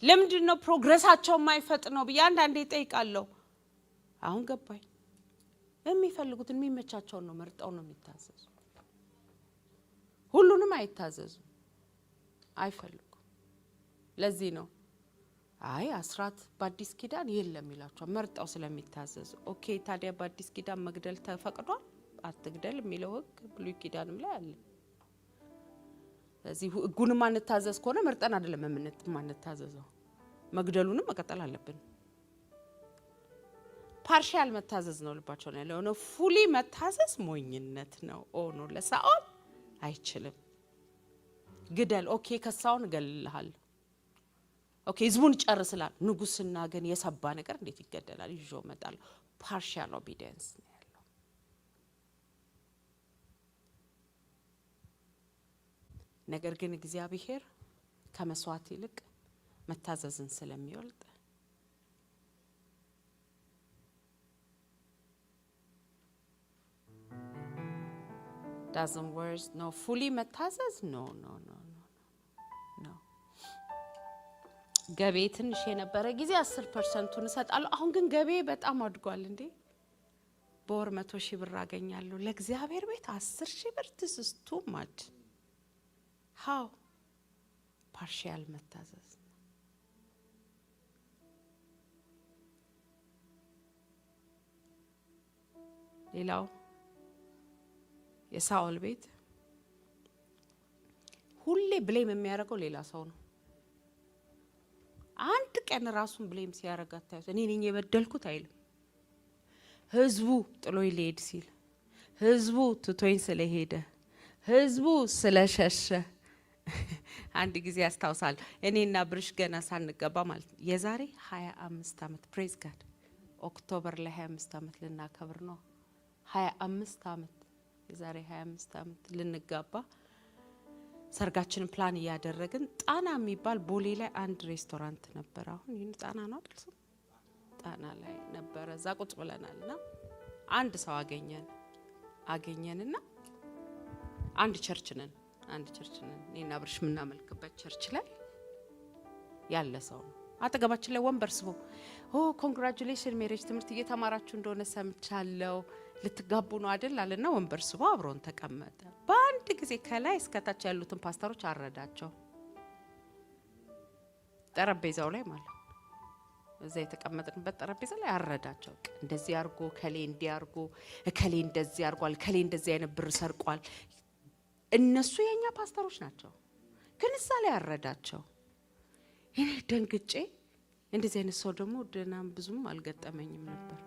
ለምንድነው ፕሮግረሳቸው ማይፈጥነው? በያንዳንዴ ጠይቃለሁ። አሁን ገባኝ። የሚፈልጉትን የሚመቻቸው ነው መርጠው ነው የሚታዘዙ። ሁሉንም አይታዘዙ አይፈልጉ። ለዚህ ነው አይ አስራት በአዲስ ኪዳን የለም ይላቸው መርጠው ስለሚታዘዙ። ኦኬ ታዲያ በአዲስ ኪዳን መግደል ተፈቅዷል? አትግደል የሚለው ህግ ብሉይ ኪዳንም ላይ አለ። ስለዚህ ህጉን ማንታዘዝ ከሆነ መርጠን አይደለም ማንታዘዘው፣ መግደሉንም መቀጠል አለብን። ፓርሻል መታዘዝ ነው ልባቸው ነው ያለው። ፉሊ መታዘዝ ሞኝነት ነው። ኦኖ ለሳኦል አይችልም። ግደል ኦኬ ከሳውን ገለልሃል ኦኬ ህዝቡን ጨርስላል። ንጉስና ግን የሰባ ነገር እንዴት ይገደላል? ይጆ መጣል ፓርሻል ኦቢዲየንስ ነው ያለው። ነገር ግን እግዚአብሔር ከመስዋዕት ይልቅ መታዘዝን ስለሚወልድ doesn't words no fully መታዘዝ no ገቤ ትንሽ የነበረ ጊዜ 10%ን እሰጣለሁ። አሁን ግን ገቤ በጣም አድጓል። እንዴ በወር 100,000 ብር አገኛለሁ። ለእግዚአብሔር ቤት 10,000 ብር this is too much. how partial መታዘዝ። ሌላው የሳኦል ቤት ሁሌ ብሌም የሚያደርገው ሌላ ሰው ነው። አንድ ቀን ራሱን ብሌም ሲያረጋት ታዩት። እኔ ነኝ የበደልኩት አይልም። ህዝቡ ጥሎይ ሊሄድ ሲል፣ ህዝቡ ትቶኝ ስለሄደ፣ ህዝቡ ስለሸሸ አንድ ጊዜ ያስታውሳል። እኔና ብርሽ ገና ሳንገባ ማለት የዛሬ 25 አመት ፕሬዝ ጋድ ኦክቶበር ላይ 25 አመት ልናከብር ነው። 25 አመት የዛሬ 25 አመት ልንጋባ ሰርጋችን ፕላን ያደረግን ጣና የሚባል ቦሌ ላይ አንድ ሬስቶራንት ነበር። አሁን ይሄን ጣና ነው አይደል? ጣና ላይ ነበር። እዛ ቁጭ ብለናልና አንድ ሰው አገኘንና አንድ ቸርች ነን እኔና ብርሽ ምናመልክበት ቸርች ላይ ያለ ሰው ነው። አጠገባችን ላይ ወንበር ስቦ ኮንግራቹሌሽን ሜሬጅ ትምህርት እየተማራችሁ እንደሆነ ሰምቻለሁ ልትጋቡ ነው አይደል አለና ወንበር ስቦ አብሮን ተቀመጠ። በአንድ ጊዜ ከላይ እስከታች ያሉትን ፓስተሮች አረዳቸው። ጠረጴዛው ላይ ማለት እዛ የተቀመጥንበት ጠረጴዛ ላይ አረዳቸው። እንደዚህ አርጎ ከሌ እንዲያርጎ ከሌ እንደዚህ አርጓል፣ ከሌ እንደዚህ አይነት ብር ሰርቋል። እነሱ የኛ ፓስተሮች ናቸው፣ ግን እዛ ላይ አረዳቸው። እኔ ደንግጬ እንደዚህ አይነት ሰው ደግሞ ደናም ብዙም አልገጠመኝም ነበር።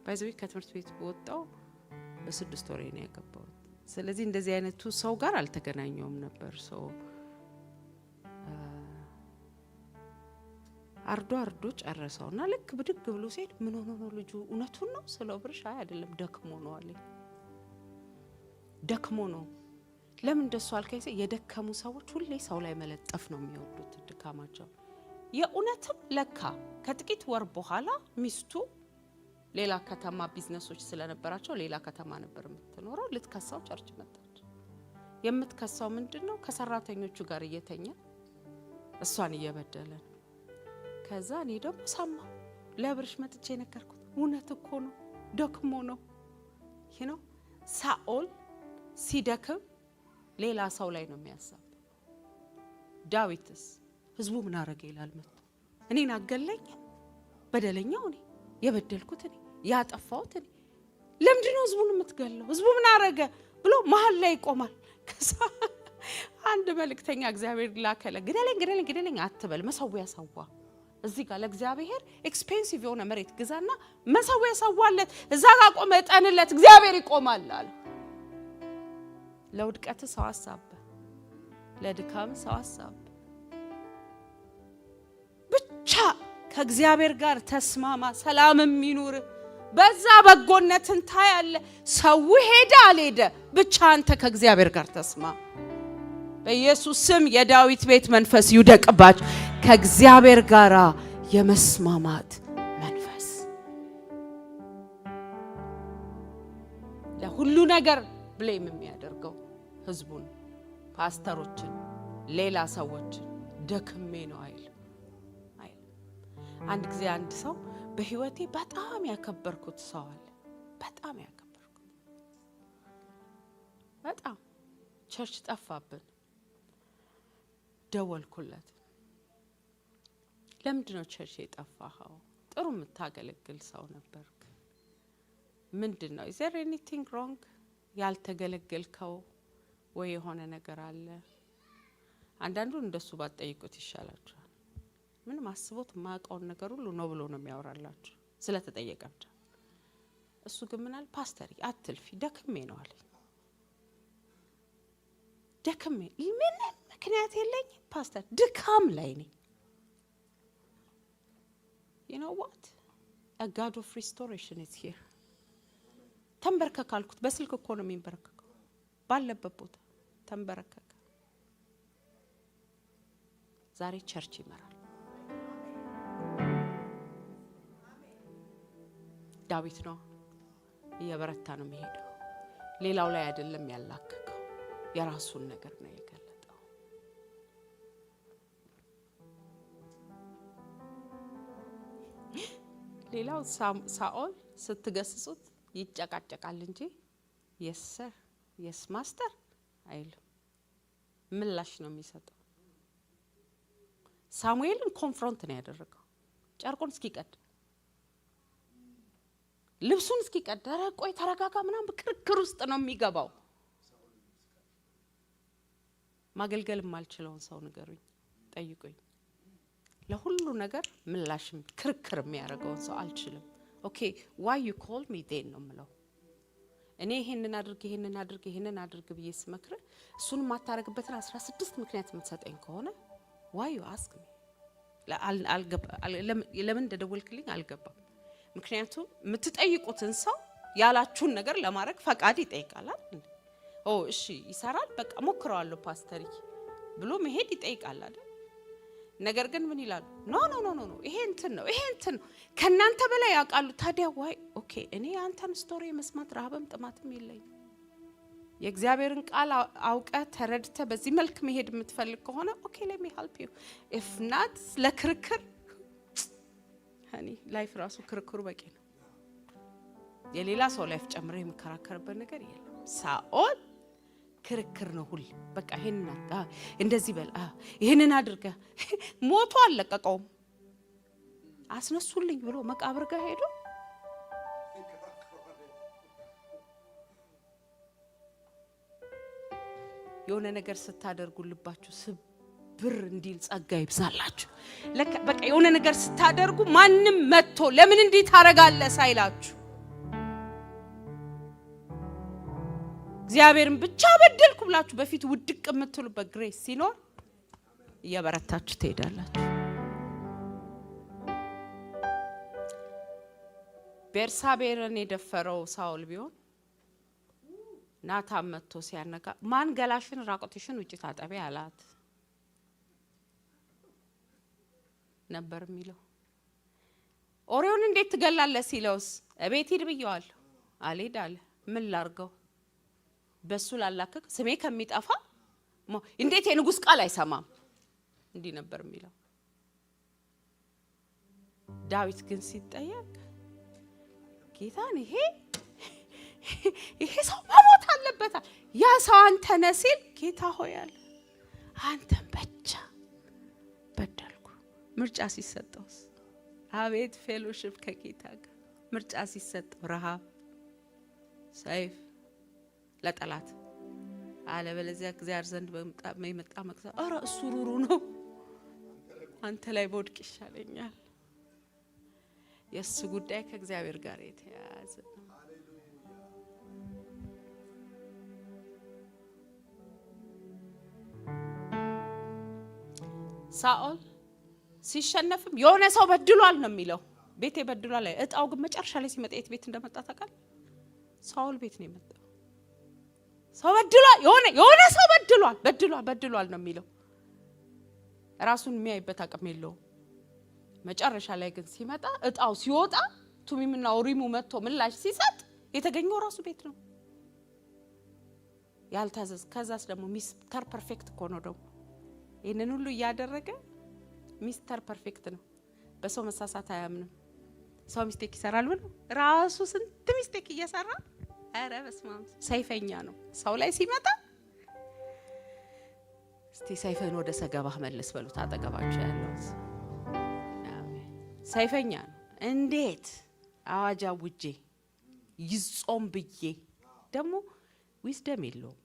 ባይዘው ከትምህርት ቤት ወጣው በ6 ወር ነው ያገባው። ስለዚህ እንደዚህ አይነቱ ሰው ጋር አልተገናኘውም ነበር። ሰው አርዶ ጨረሰውና ልክ ብድግ ብሎ ሲሄድ ምን ሆኖ ነው ልጁ? እውነቱን ነው ስለው ብርሽ አይደለም ደክሞ ነው አለኝ። ደክሞ ነው። ለምን እንደሱ አልከኝ? የደከሙ ሰዎች ሁሌ ሰው ላይ መለጠፍ ነው የሚወዱት ድካማቸው። የእውነትም ለካ ከጥቂት ወር በኋላ ሚስቱ ሌላ ከተማ ቢዝነሶች ስለነበራቸው ሌላ ከተማ ነበር የምትኖረው። ልትከሳው ቸርች መጣች። የምትከሳው ምንድነው? ከሰራተኞቹ ጋር እየተኛ እሷን እየበደለ ነው። ከዛ እኔ ደግሞ ሰማሁ። ለብርሽ መጥቼ ነገርኩት። እውነት እኮ ነው ደክሞ ነው። ሳኦል ሲደክም ሌላ ሰው ላይ ነው የሚያሳብ። ዳዊትስ ህዝቡ ምን አረገ ይላል መጥቶ እኔን አገለኝ፣ በደለኛው እኔ፣ የበደልኩት እኔ፣ ያጠፋሁት እኔ። ለምንድነው ህዝቡን የምትገለው? ህዝቡ ምን አረገ ብሎ መሃል ላይ ይቆማል። ከዛ አንድ መልእክተኛ እግዚአብሔር ላከለ። ግደለኝ አትበል፣ መሰዊያ ሰዋ። እዚህ ጋር ለእግዚአብሔር ኤክስፔንሲቭ የሆነ መሬት ግዛና መሰዊያ ሰዋለት፣ እዛ ጋር ቆመ ጠንለት፣ እግዚአብሔር ይቆማል አለ። ለውድቀት ሰው አሳብ፣ ለድካም ሰው አሳብ። ብቻ ከእግዚአብሔር ጋር ተስማማ፣ ሰላምም ይኑር። በዛ በጎነትን ታያለ። ሰው ሄደ አልሄደ ብቻ አንተ ከእግዚአብሔር ጋር ተስማማ። በኢየሱስ ስም የዳዊት ቤት መንፈስ ይውደቅባችሁ። ከእግዚአብሔር ጋር የመስማማት መንፈስ። ለሁሉ ነገር ብሌም የሚያደርገው ህዝቡን ፓስተሮችን ሌላ ሰዎችን ደክሜ ነው አይል። አንድ ጊዜ አንድ ሰው በህይወቴ በጣም ያከበርኩት ሰው አለ። በጣም ያከበርኩት በጣም ቸርች ጠፋብን። ደወልኩለት። ለምንድነው ቸርች የጠፋኸው? ጥሩ የምታገለግል ሰው ነበርክ። ምንድነው? is there anything wrong? ያልተገለገልከው ወይ የሆነ ነገር አለ? አንዳንዱን እንደሱ ባትጠይቁት ይሻላችኋል። ምን ማስቦት ማቀውን ነገር ሁሉ ነው ብሎ ነው የሚያወራላችሁ ስለተጠየቀ ብቻ። እሱ ግን ምናል ፓስተር አትልፊ ደክሜ ነው አለ። ደክሜ ምን ምክንያት የለኝ ፓስተር ድካም ላይ ነኝ። you know what? a God of restoration is here. ተንበርከክ አልኩት። በስልክ እኮ ነው የሚንበረከከው። ባለበት ቦታ ተንበረከከ። ዛሬ ቸርች ይመራል። ዳዊት ነው እየበረታ ነው የሚሄደው። ሌላው ላይ አይደለም ያላከከው፣ የራሱን ነገር ነው የገለጠው። ሌላው ሳኦል ስትገስጹት ይጨቃጨቃል እንጂ yes sir yes master አይልም። ምላሽ ነው የሚሰጠው። ሳሙኤልን ኮንፍሮንት ነው ያደረገው። ጨርቁን እስኪቀድ ልብሱን እስኪቀድ ቆይ ተረጋጋ ምናምን በክርክር ውስጥ ነው የሚገባው። ማገልገል ማልችለውን ሰው ንገሩኝ፣ ጠይቁኝ። ለሁሉ ነገር ምላሽም ክርክር የሚያደርገውን ሰው አልችልም። ኦኬ why you call me then ነው የምለው። እኔ ይሄንን አድርግ ብዬ ስመክር እሱን ማታረግበትን 16 ምክንያት የምትሰጠኝ ከሆነ why you ask me? ለምን እንደደወልክልኝ አልገባም። ምክንያቱም የምትጠይቁትን ሰው ያላችሁን ነገር ለማድረግ ፈቃድ ይጠይቃል አይደል? እሺ ይሰራል በቃ ሞክረዋለሁ ፓስተር ብሎ መሄድ ይጠይቃል አይደል? ነገር ግን ምን ይላሉ? ኖ ይሄ እንትን ነው ከናንተ በላይ ያውቃሉ። ታዲያ ዋይ ኦኬ እኔ አንተን ስቶሪ መስማት ረሃብም ጥማትም የለኝ። የእግዚአብሔርን ቃል አውቀ ተረድተ በዚህ መልክ መሄድ የምትፈልግ ከሆነ ኦኬ let me help you. if not ለክርክር hani ላይፍ ራሱ ክርክሩ በቂ ነው። የሌላ ሰው ላይፍ ጨምረ የምከራከርበት ነገር የለም። ሳኦል ክርክር ነው ሁሉ በቃ ይሄንና እንደዚህ በል ይሄንን አድርገ ሞቶ አለቀቀው። አስነሱልኝ ብሎ መቃብር ጋር ሄዶ የሆነ ነገር ስታደርጉ ልባችሁ ስብር እንዲል ጸጋ ይብዛላችሁ። በቃ የሆነ ነገር ስታደርጉ ማንንም መጥቶ ለምን እንዲህ ታረጋለህ ሳይላችሁ እግዚአብሔርን ብቻ በደልኩ ብላችሁ በፊት ውድቅ የምትሉበት ግሬስ ሲኖር እየበረታችሁ ትሄዳላችሁ። ቤርሳቤርን የደፈረው ሳኦል ቢሆን ናታን መጥቶ ሲያነጋ ማን ገላሽን ራቆትሽን ውጪ ታጠቢ አላት ነበር የሚለው። ኦሪዮን እንዴት ትገላለህ ሲለውስ እቤት ሂድ ብየዋለሁ አልሄድ አለ። ምን ላርገው በሱ ላላከክ ስሜ ከሚጠፋ እንዴት የንጉስ ቃል አይሰማም እንዲህ ነበር የሚለው። ዳዊት ግን ሲጠየቅ ጌታን ይሄ ሰው መሞት አለበት ያ ሰው አንተ ነህ ሲል ጌታ ሆይ አለ አንተን ብቻ በደልኩ። ምርጫ ሲሰጠውስ አቤት ፌሎሺፕ ከጌታ ጋር ምርጫ ሲሰጠው ረሃብ ሰይፍ ለጠላት አለ በለዚያ እግዚአብሔር ዘንድ በመጣ መቅሰ አረ እሱ ሩሩ ነው አንተ ላይ ቦድቅ ይሻለኛል። የሱ ጉዳይ ከእግዚአብሔር ጋር የተያያዘ ነው። ሳኦል ሲሸነፍም የሆነ ሰው በድሏል ነው የሚለው። ቤቴ በድሏል። እጣው ግን መጨረሻ ላይ ሲመጣ የት ቤት እንደመጣ ታውቃለህ? ሳኦል ቤት ነው የመጣው። ሰው በድሏል፣ የሆነ ሰው በድሏል ነው የሚለው። ራሱን የሚያይበት አቅም የለውም። መጨረሻ ላይ ግን ሲመጣ እጣው ሲወጣ ቱሚምና ኡሪሙ መጥቶ ምላሽ ሲሰጥ የተገኘው ራሱ ቤት ነው። ያልታዘዝ ከዛስ ደግሞ ሚስተር ፐርፌክት እኮ ነው ደግሞ ይሄንን ሁሉ እያደረገ ሚስተር ፐርፌክት ነው። በሰው መሳሳት አያምንም። ሰው ሚስቴክ ይሰራል ብሎ ራሱ ስንት ሚስቴክ እየሰራ አረ በስመ አብ ሰይፈኛ ነው። ሰው ላይ ሲመጣ እስቲ ሰይፈን ወደ ሰገባህ መልስ በሉት አጠገባቸው ያለው ሰይፈኛ ነው። እንዴት አዋጅ አውጄ ይጾም ብዬ ደግሞ ዊዝደም የለውም።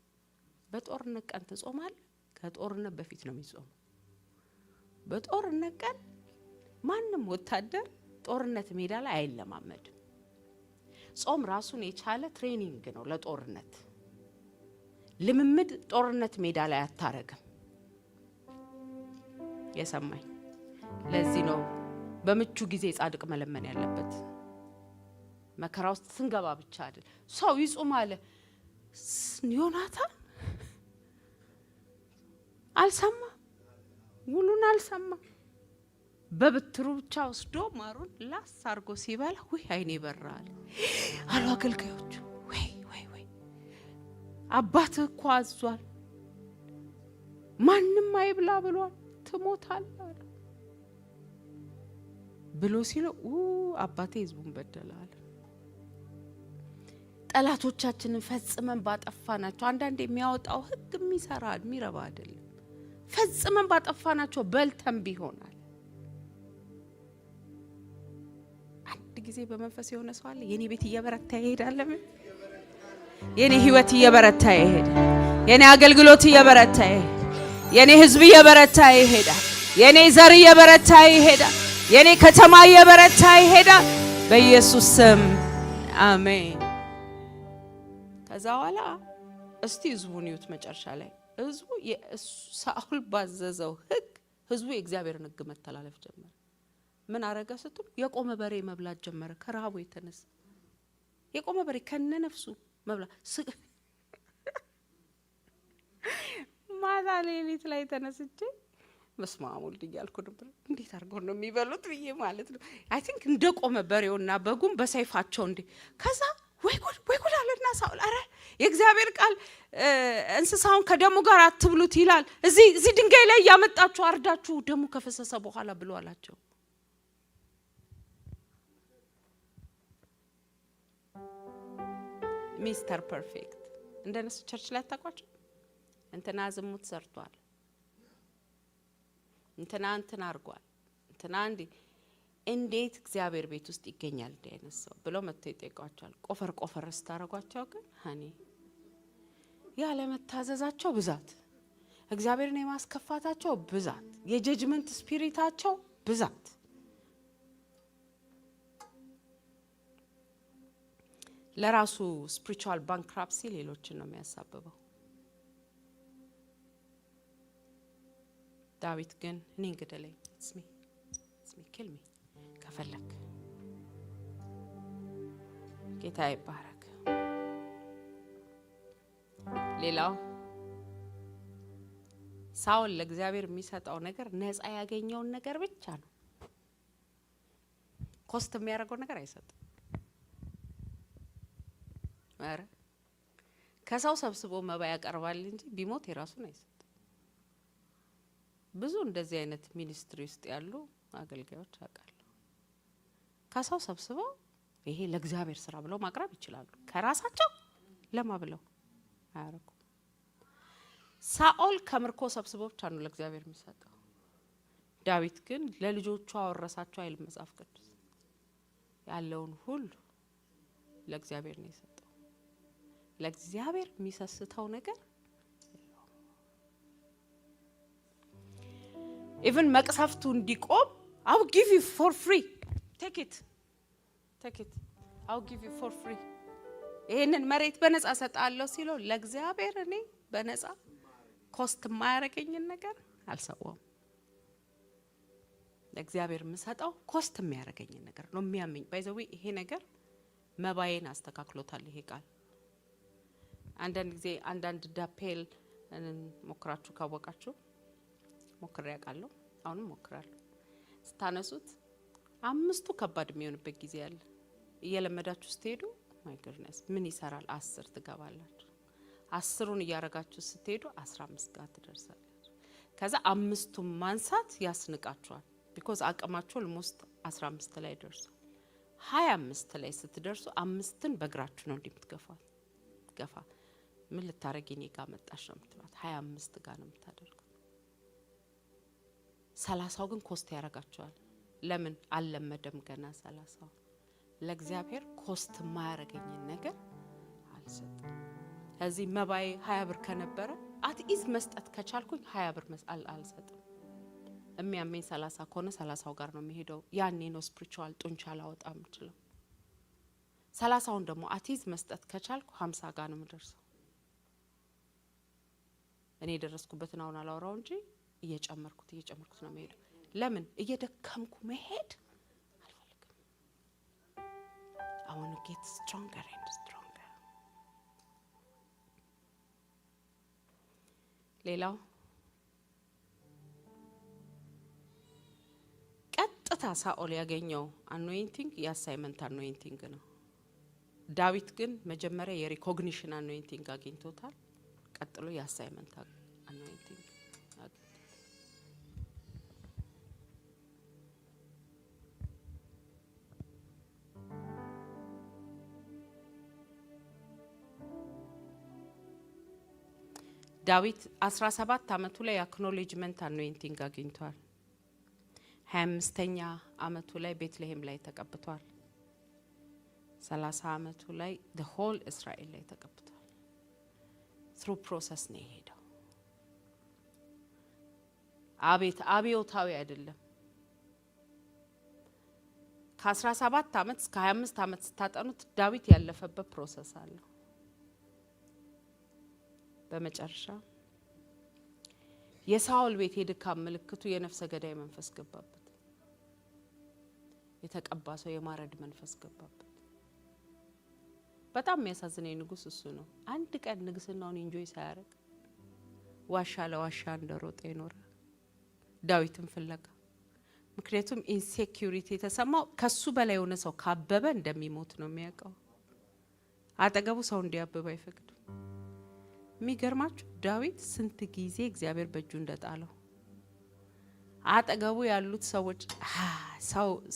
በጦርነት ቀን ትጾማለህ? ከጦርነት በፊት ነው የሚጾመው። በጦርነት ቀን ማንም ወታደር ጦርነት ሜዳ ላይ አይለማመድም። ጾም ራሱን የቻለ ትሬኒንግ ነው ለጦርነት። ልምምድ ጦርነት ሜዳ ላይ አታረግም። የሰማኝ ለዚህ ነው በምቹ ጊዜ ጻድቅ መለመን ያለበት። መከራ ውስጥ ስንገባ ብቻ አይደል። ሰው ይጾም አለ ዮናታን አልሰማ ሙሉን አልሰማ በብትሩ ብቻ ወስዶ ማሩን ላስ አርጎ ሲበላ ወይ አይኔ በራል አሉ አገልጋዮቹ። ወይ አባት እኮ አዟል፣ ማንም አይብላ ብሏል፣ ትሞታለህ አለ ብሎ ሲለው አባቴ ህዝቡን በደላል። ጠላቶቻችንን ፈጽመን ባጠፋናቸው አንዳንዴ የሚያወጣው ህግ የሚሰራ የሚረባ አይደለም። ፈጽመን ባጠፋናቸው በልተን ቢሆናል። አንድ ጊዜ በመንፈስ የሆነ ሰው አለ የኔ ቤት እየበረታ ይሄዳል። የኔ ህይወት እየበረታ ይሄዳል። የኔ አገልግሎት እየበረታ ይሄዳል። የኔ ህዝብ እየበረታ ይሄዳል። የኔ ዘር እየበረታ ይሄዳል። የኔ ከተማ እየበረታ ይሄዳል። በኢየሱስ ስም አሜን። ከዛ በኋላ እስቲ ህዝቡን ይዩት። መጨረሻ ላይ ህዝቡ ሳኦል ባዘዘው ህግ ህዝቡ የእግዚአብሔርን ህግ መተላለፍ ጀመረ። ምን አረጋ ስትሉ የቆመ በሬ መብላት ጀመረ። ከረሃቡ የተነሳ የቆመ በሬ ከነነፍሱ መብላት ማታ ሌሊት ላይ ተነስቼ መስማሙ ልያልኩ ነበር። እንዴት አድርገው ነው የሚበሉት ብዬ ማለት ነው። አይ ቲንክ እንደቆመ በሬውና በጉም በሰይፋቸው እንዴ። ከዛ ወይ ጉድ አለና ሳኦል አረ የእግዚአብሔር ቃል እንስሳውን ከደሙ ጋር አትብሉት ይላል። እዚህ ድንጋይ ላይ ያመጣችሁ አርዳችሁ ደሙ ከፈሰሰ በኋላ ብሎ አላቸው። ሚስተር ፐርፌክት እንደነሱ ቸርች ላይ ታቋቸው እንትና ዝሙት ሰርቷል፣ እንትና አርጓል፣ እንትና እንዴት እግዚአብሔር ቤት ውስጥ ይገኛል እንደ አይነት ሰው ብለው መጥተው ይጠይቋቸዋል። ቆፈር ስታረጓቸው ግን ያለ መታዘዛቸው ብዛት፣ እግዚአብሔርን የማስከፋታቸው ብዛት፣ የጀጅመንት ስፒሪታቸው ብዛት ለራሱ ስፒሪቹዋል ባንክራፕሲ ሌሎችን ነው የሚያሳብበው። ዳዊት ግን እኔ እንግደለኝ ስሚ ኪልሚ ከፈለክ ጌታ ይባረክ። ሌላው ሳኦል ለእግዚአብሔር የሚሰጠው ነገር ነፃ ያገኘውን ነገር ብቻ ነው። ኮስት የሚያደርገው ነገር አይሰጥም። አረ ከሰው ሰብስቦ መባ ያቀርባል እንጂ ቢሞት የራሱን አይሰጥ። ብዙ እንደዚህ አይነት ሚኒስትሪ ውስጥ ያሉ አገልጋዮች አውቃለሁ። ከሰው ሰብስበው ይሄ ለእግዚአብሔር ስራ ብለው ማቅረብ ይችላሉ። ከራሳቸው ለማብለው አያረኩ። ሳኦል ከምርኮ ሰብስበው ብቻ ነው ለእግዚአብሔር የሚሰጠው። ዳዊት ግን ለልጆቹ አወረሳቸው አይል መጽሐፍ ቅዱስ። ያለውን ሁሉ ለእግዚአብሔር ነው የሰጠው። ለእግዚአብሔር የሚሰስተው ነገር ኢቭን መቅሰፍቱ እንዲቆም I'll give you for free. Take it. I'll give you for free. ይሄንን መሬት በነፃ ሰጣለሁ ሲለው ለእግዚአብሔር እኔ በነፃ ኮስት የማያረገኝን ነገር አልሰዋም። ለእግዚአብሔር የምሰጠው ኮስት የሚያረገኝን ነገር ነው የሚያመኝ። ባይዘው ይሄ ነገር መባዬን አስተካክሎታል ይሄ ቃል። አንዳንድ ጊዜ አንዳንድ ዳፔል ሞክራችሁ ካወቃችሁ ሞክሬ ያውቃለሁ፣ አሁንም ሞክራለሁ። ስታነሱት አምስቱ ከባድ የሚሆንበት ጊዜ አለ። እየለመዳችሁ ስትሄዱ ማይ ጉድነስ ምን ይሰራል 10 ትገባላችሁ። 10ን እያረጋችሁ ስትሄዱ 15 ጋር ትደርሳላችሁ። ከዛ 5ቱን ማንሳት ያስንቃችኋል because አቅማችሁ almost 15 ላይ ደርሱ። 25 ላይ ስትደርሱ 5ን በእግራችሁ ነው እንደምትገፋው ገፋ ምን ልታረጊ እኔ ጋር መጣሽ ነው የምትሏት 25 ጋር ነው የምታደርጉት 30ው ግን ኮስት ያረጋችኋል ለምን አልለመደም ገና 30ው ለእግዚአብሔር ኮስት ማያረገኝ ነገር አልሰጥም እዚህ መባይ 20 ብር ከነበረ አትኢዝ መስጠት ከቻልኩኝ 20 ብር አልሰጥም የሚያመኝ 30 ከሆነ 30ው ጋር ነው የሚሄደው ያኔ ነው ስፒሪቹዋል ጡንቻ ላወጣም ይችላል 30ውን ደግሞ አትኢዝ መስጠት ከቻልኩ 50 ጋር ነው የምደርሰው እኔ ደረስኩበትን አሁን አላወራው እንጂ እየጨመርኩት ነው የሚሄደው ለምን እየደከምኩ መሄድ አልፈልግም I want to get stronger and stronger ሌላው ቀጥታ ሳኦል ያገኘው anointing የአሳይመንት anointing ነው ዳዊት ግን መጀመሪያ የሪኮግኒሽን anointing አግኝቶታል ቀጥሎ የአሳይመንት anointing ዳዊት 17 አመቱ ላይ አክኖሌጅመንት anointing አግኝቷል 25ኛ አመቱ ላይ ቤትልሔም ላይ ተቀብቷል 30 አመቱ ላይ the whole እስራኤል ላይ ተቀብቷል through process ነው የሄደው አብዮታዊ አይደለም ከ17 አመት እስከ 25 አመት ስታጠኑት ዳዊት ያለፈበት ፕሮሰስ አለ በመጨረሻ የሳኦል ቤት የድካም ምልክቱ የነፍሰ ገዳይ መንፈስ ገባበት የተቀባ ሰው የማረድ መንፈስ ገባበት በጣም የሚያሳዝነኝ ንጉስ እሱ ነው አንድ ቀን ንግስናውን ኢንጆይ ሳያረግ ዋሻ ለዋሻ እንደሮጠ ይኖር ዳዊትን ፍለጋ ምክንያቱም ኢንሴኩሪቲ ተሰማው ከሱ በላይ የሆነ ሰው ካበበ እንደሚሞት ነው የሚያውቀው አጠገቡ ሰው እንዲያበባ አይፈቅድም የሚገርማችሁ ዳዊት ስንት ጊዜ እግዚአብሔር በእጁ እንደጣለው አጠገቡ ያሉት ሰዎች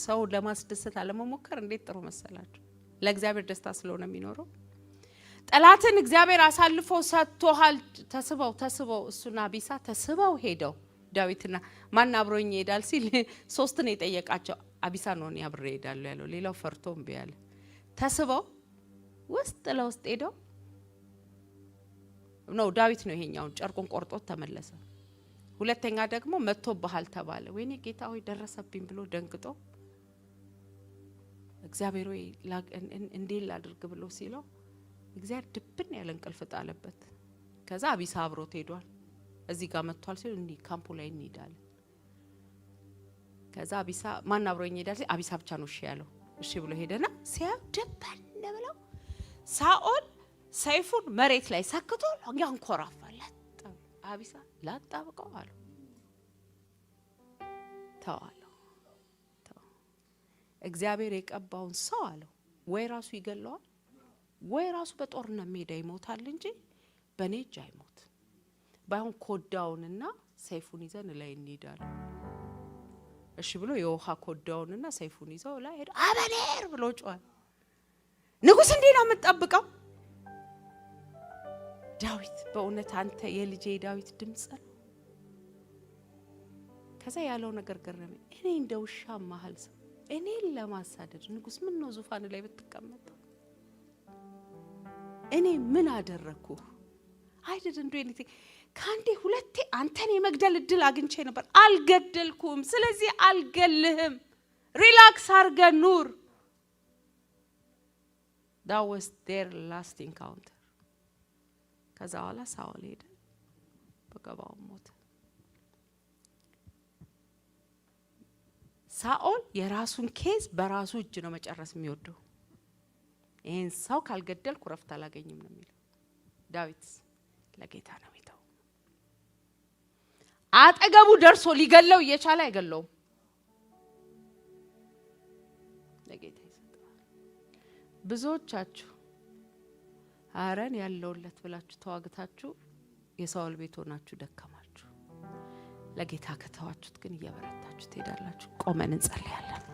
ሰው ለማስደሰት አለመሞከር እንዴት ጥሩ መሰላችሁ ለእግዚአብሔር ደስታ ስለሆነ የሚኖረው ጠላትን እግዚአብሔር አሳልፎ ሰጥቶሃል ተስበው እሱና አቢሳ ተስበው ሄደው ዳዊትና ማን አብሮኝ ይሄዳል ሲል ሶስት ነው የጠየቃቸው አቢሳ ነው ያብሬ ይሄዳል ያለው ሌላው ፈርቶም ቢያለ ተስበው ውስጥ ለውስጥ ሄደው ነው ዳዊት ነው ይሄኛው ጨርቁን ቆርጦት ተመለሰ ሁለተኛ ደግሞ መጥቶ በኋላ ተባለ ወይኔ ጌታ ሆይ ደረሰብኝ ብሎ ደንግጦ እግዚአብሔር ሆይ እንዴት ላድርግ ብሎ ሲለው እግዚአብሔር ድብን ያለ እንቅልፍ ጣለበት ከዛ አቢሳ አብሮት ሄዷል እዚህ ጋር መጥቷል ሲል እንዲ ካምፑ ላይ እንይዳል ከዛ አቢሳ ማን አብሮኝ ይሄዳል አቢሳ ብቻ ነው እሺ ያለው እሺ ብሎ ሄደና ሲያው ድብን ብለው ሳኦል ሰይፉን መሬት ላይ ሰክቶ ያንኮራፋለት አቢሳ ላጣብቀው አለ ተዋለው እግዚአብሔር የቀባውን ሰው አለው ወይ ራሱ ይገለዋል ወይ ራሱ በጦርነት ሜዳ ይሞታል እንጂ በኔ እጅ አይሞት ባይሆን ኮዳውንና ሰይፉን ይዘን ላይ እንሄዳለን እሺ ብሎ የውሃ ኮዳውንና ሰይፉን ይዘው ላይ ሄደ አበኔር ብሎ ጮኸ ንጉስ እንዴ ነው የምትጠብቀው ዳዊት በእውነት አንተ የልጄ ዳዊት ድምጽ ነው ከዛ ያለው ነገር ገረመኝ እኔ እንደውሻ ማህል ሰው እኔ ለማሳደድ ንጉስ ምን ነው ዙፋን ላይ ብትቀመጥ እኔ ምን አደረኩ I didn't do anything ካንዴ ሁለቴ አንተን የመግደል እድል አግኝቼ ነበር አልገደልኩም ስለዚህ አልገልህም ሪላክስ አርገ ኑር that was their last encounter ከዛ በኋላ ሳኦል ሄደ በገባው ሞተ ሳኦል የራሱን ኬዝ በራሱ እጅ ነው መጨረስ የሚወደው ይሄን ሰው ካልገደልኩ ረፍት አላገኝም ነው የሚለው ዳዊት ለጌታ ነው የሚተው አጠገቡ ደርሶ ሊገለው እየቻለ አይገለው ለጌታ ይሰጣል ብዙዎቻችሁ አረን ያለውለት ብላችሁ ተዋግታችሁ የሳውል ቤት ሆናችሁ ደከማችሁ ለጌታ ከተዋችሁት ግን እየበረታችሁ ትሄዳላችሁ ቆመን እንጸልያለን